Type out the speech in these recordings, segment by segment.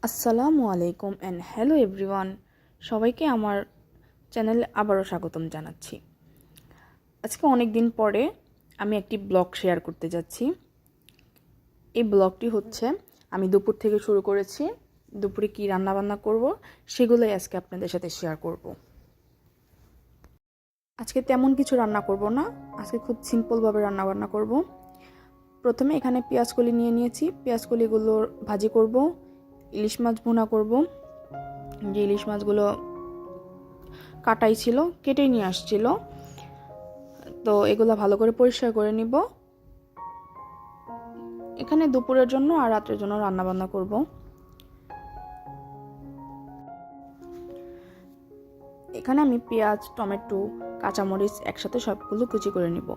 আসসালামু আলাইকুম and hello everyone, সবাইকে আমার চ্যানেলে আবারও স্বাগতম জানাচ্ছি। আজকে অনেক দিন পরে আমি একটি ব্লগ শেয়ার করতে যাচ্ছি। এই ব্লগটি হচ্ছে আমি দুপুর থেকে শুরু করেছি। দুপুরে কী রান্নাবান্না করব সেগুলোই আজকে আপনাদের সাথে শেয়ার করব। আজকে তেমন কিছু রান্না করব না, আজকে খুব সিম্পলভাবে রান্নাবান্না করব। প্রথমে এখানে পেঁয়াজকলি নিয়ে নিয়েছি, পেঁয়াজকলিগুলোর ভাজি করব। ইলিশ মাছ ভুনা করব। যে ইলিশ মাছগুলো কাটাই ছিল, কেটেই নিয়ে আসছিল, তো এগুলো ভালো করে পরিষ্কার করে নিব। এখানে দুপুরের জন্য আর রাতের জন্য রান্না বান্না করব। এখানে আমি পেঁয়াজ, টমেটো, কাঁচামরিচ একসাথে সবগুলো কুচি করে নিব।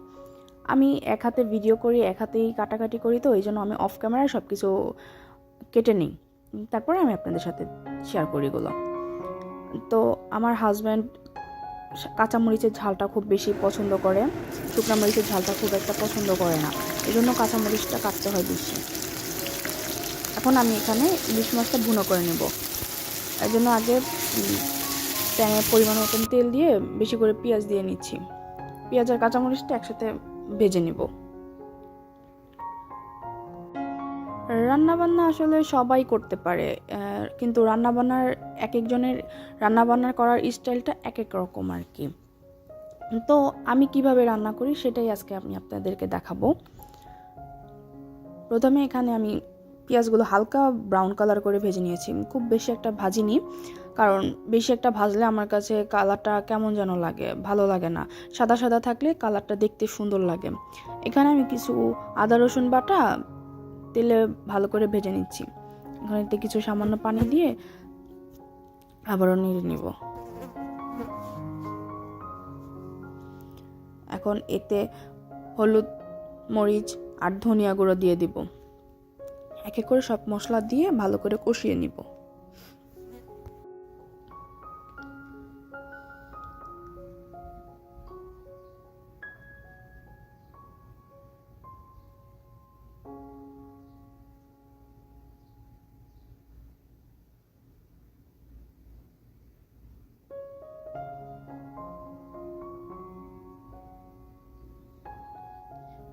আমি এক হাতে ভিডিও করি, এক হাতেই কাটাকাটি করি, তো এই জন্য আমি অফ ক্যামেরায় সব কিছু কেটে নিই, তারপরে আমি আপনাদের সাথে শেয়ার করি এগুলো। তো আমার হাজব্যান্ড কাঁচামরিচের ঝালটা খুব বেশি পছন্দ করে, শুকনো মরিচের ঝালটা খুব একটা পছন্দ করে না, এই জন্য কাঁচামরিচটা কাটতে হয় বেশি। এখন আমি এখানে ইলিশ মাছটা ভুনো করে নেব। এর জন্য আগে প্যানে পরিমাণ মতন তেল দিয়ে বেশি করে পেঁয়াজ দিয়ে নিচ্ছি। পেঁয়াজ আর কাঁচামরিচটা একসাথে ভেজে নেব। রান্নাবান্না আসলে সবাই করতে পারে, কিন্তু রান্নাবান্নার এক একজনের রান্নাবান্না করার স্টাইলটা এক এক রকম আর কি। তো আমি কিভাবে রান্না করি সেটাই আজকে আমি আপনাদেরকে দেখাবো। প্রথমে এখানে আমি পেঁয়াজগুলো হালকা ব্রাউন কালার করে ভেজে নিয়েছি, খুব বেশি একটা ভাজিনি, কারণ বেশি একটা ভাজলে আমার কাছে কালারটা কেমন যেন লাগে, ভালো লাগে না। সাদা সাদা থাকলে কালারটা দেখতে সুন্দর লাগে। এখানে আমি কিছু আদা রসুন বাটা তেলে ভালো করে ভেজে নিচ্ছি। এখানে কিছু সামান্য পানি দিয়ে আবারও নেড়ে নিব। এখন এতে হলুদ, মরিচ আর ধনিয়া গুঁড়ো দিয়ে দিব। এক এক করে সব মশলা দিয়ে ভালো করে কষিয়ে নিব।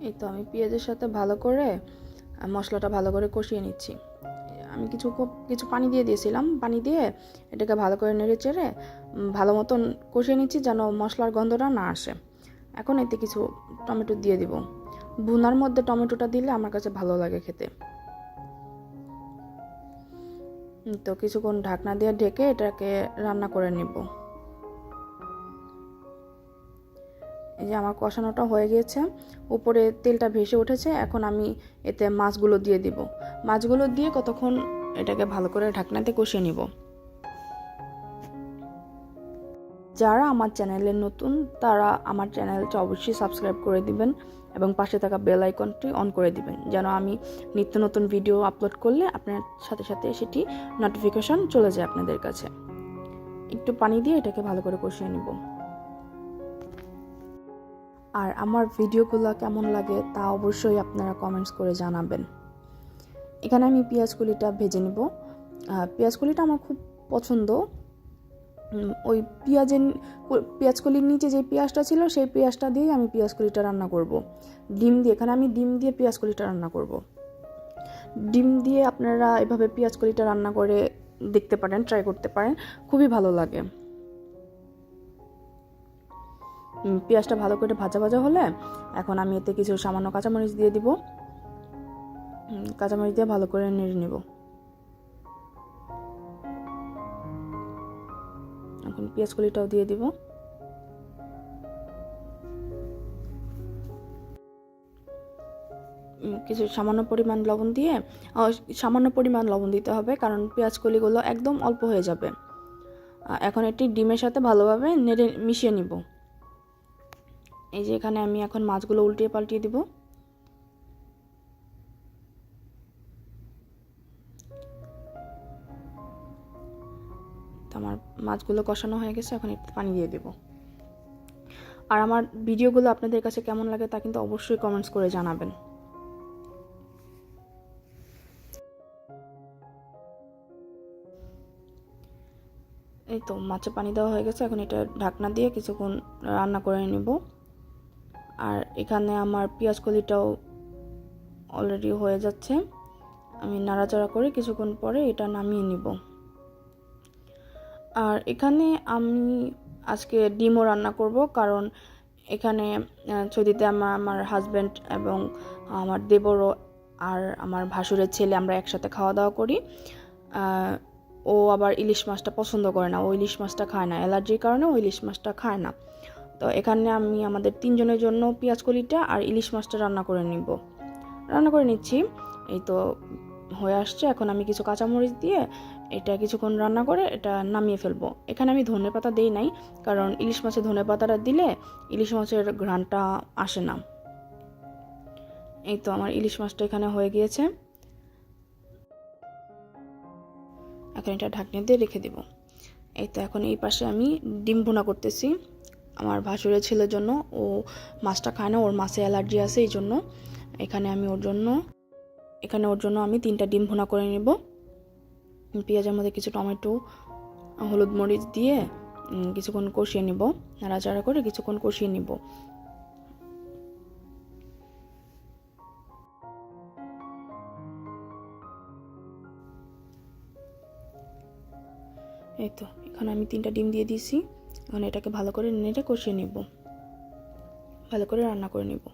এই তো আমি পেঁয়াজের সাথে ভালো করে মশলাটা ভালো করে কষিয়ে নিচ্ছি। আমি কিছু পানি দিয়ে দিয়েছিলাম, পানি দিয়ে এটাকে ভালো করে নেড়ে চেড়ে ভালো মতন কষিয়ে নিচ্ছি যেন মশলার গন্ধটা না আসে। এখন এতে কিছু টমেটো দিয়ে দিব। ভুনার মধ্যে টমেটোটা দিলে আমার কাছে ভালো লাগে খেতে। তো কিছুক্ষণ ঢাকনা দিয়ে ঢেকে এটাকে রান্না করে নেব। এই যে আমার কষানোটা হয়ে গিয়েছে, উপরে তেলটা ভেসে উঠেছে। এখন আমি এতে মাছগুলো দিয়ে দিব। মাছগুলো দিয়ে কতক্ষণ এটাকে ভালো করে ঢাকনাতে কষিয়ে নিব। যারা আমার চ্যানেলে নতুন তারা আমার চ্যানেলটা অবশ্যই সাবস্ক্রাইব করে দিবেন এবং পাশে থাকা বেল আইকনটি অন করে দিবেন, যেন আমি নিত্য নতুন ভিডিও আপলোড করলে আপনার সাথে সাথে সেটি নোটিফিকেশন চলে যায় আপনাদের কাছে। একটু পানি দিয়ে এটাকে ভালো করে কষিয়ে নিব। আর আমার ভিডিওগুলো কেমন লাগে তা অবশ্যই আপনারা কমেন্টস করে জানাবেন। এখানে আমি পেঁয়াজকলিটা ভেজে নিব। পেঁয়াজকলিটা আমার খুব পছন্দ। ওই পেঁয়াজকলির নিচে যে পেঁয়াজটা ছিল সেই পেঁয়াজটা দিয়েই আমি পেঁয়াজকলিটা রান্না করব। ডিম দিয়ে, এখানে আমি ডিম দিয়ে পেঁয়াজকলিটা রান্না করব। ডিম দিয়ে আপনারা এভাবে পেঁয়াজকলিটা রান্না করে দেখতে পারেন, ট্রাই করতে পারেন, খুবই ভালো লাগে। পেঁয়াজটা ভালো করে ভাজা ভাজা হলে এখন আমি এতে কিছু সামান্য কাঁচামরিচ দিয়ে দিব। কাঁচামরিচ দিয়ে ভালো করে নেড়ে নেব। এখন পেঁয়াজকলিটাও দিয়ে দিব। কিছু সামান্য পরিমাণ লবণ দিতে হবে, কারণ পেঁয়াজকলিগুলো একদম অল্প হয়ে যাবে। এখন এটি ডিমের সাথে ভালোভাবে নেড়ে মিশিয়ে নিব। এই যে এখানে আমি এখন মাছগুলো উল্টিয়ে পাল্টিয়ে দিব। আমার মাছগুলো কষানো হয়ে গেছে, এখন একটু পানি দিয়ে দেব। আর আমার ভিডিওগুলো আপনাদের কাছে কেমন লাগে তা কিন্তু অবশ্যই কমেন্টস করে জানাবেন। এই তো মাছে পানি দেওয়া হয়ে গেছে, এখন এটা ঢাকনা দিয়ে কিছুক্ষণ রান্না করে নিব। আর এখানে আমার পেঁয়াজ কলিটাও অলরেডি হয়ে যাচ্ছে, আমি নাড়াচাড়া করে কিছুক্ষণ পরে এটা নামিয়ে নিব। আর এখানে আমি আজকে ডিমও রান্না করব, কারণ এখানে ছুটিতে আমার হাজব্যান্ড এবং আমার দেবরও আর আমার ভাসুরের ছেলে আমরা একসাথে খাওয়া দাওয়া করি। ও আবার ইলিশ মাছটা পছন্দ করে না, ও ইলিশ মাছটা খায় না, অ্যালার্জির কারণে ও ইলিশ মাছটা খায় না। তো এখানে আমি আমাদের 3 জনের জন্য পেঁয়াজ কলিটা আর ইলিশ মাছটা রান্না করে নিচ্ছি। এই তো হয়ে আসছে, এখন আমি কিছু কাঁচামরিচ দিয়ে এটা কিছুক্ষণ রান্না করে এটা নামিয়ে ফেলবো। এখানে আমি ধনেপাতা দেই নাই, কারণ ইলিশ মাছে ধনেপাতাটা দিলে ইলিশ মাছের ঘ্রাণটা আসে না। এই তো আমার ইলিশ মাছটা এখানে হয়ে গিয়েছে, এখন এটা ঢাকনি দিয়ে রেখে দেব। এই তো এখন এই পাশে আমি ডিম ভুনা করতেছি আমার ভাসুরের ছেলের জন্য। ও মাছটা খায় না, ওর মাছে অ্যালার্জি আছে, এই জন্য এখানে ওর জন্য আমি 3টা ডিম ভুনা করে নেব। পেঁয়াজের মধ্যে কিছু টমেটো, হলুদ মরিচ দিয়ে কিছুক্ষণ কষিয়ে নিব, নাড়াচাড়া করে কিছুক্ষণ কষিয়ে নিব। এই তো এখানে আমি 3টা ডিম দিয়ে দিয়েছি, এখন এটাকে ভালো করে নেড়ে কষিয়ে নিব, ভালো করে রান্না করে নিব।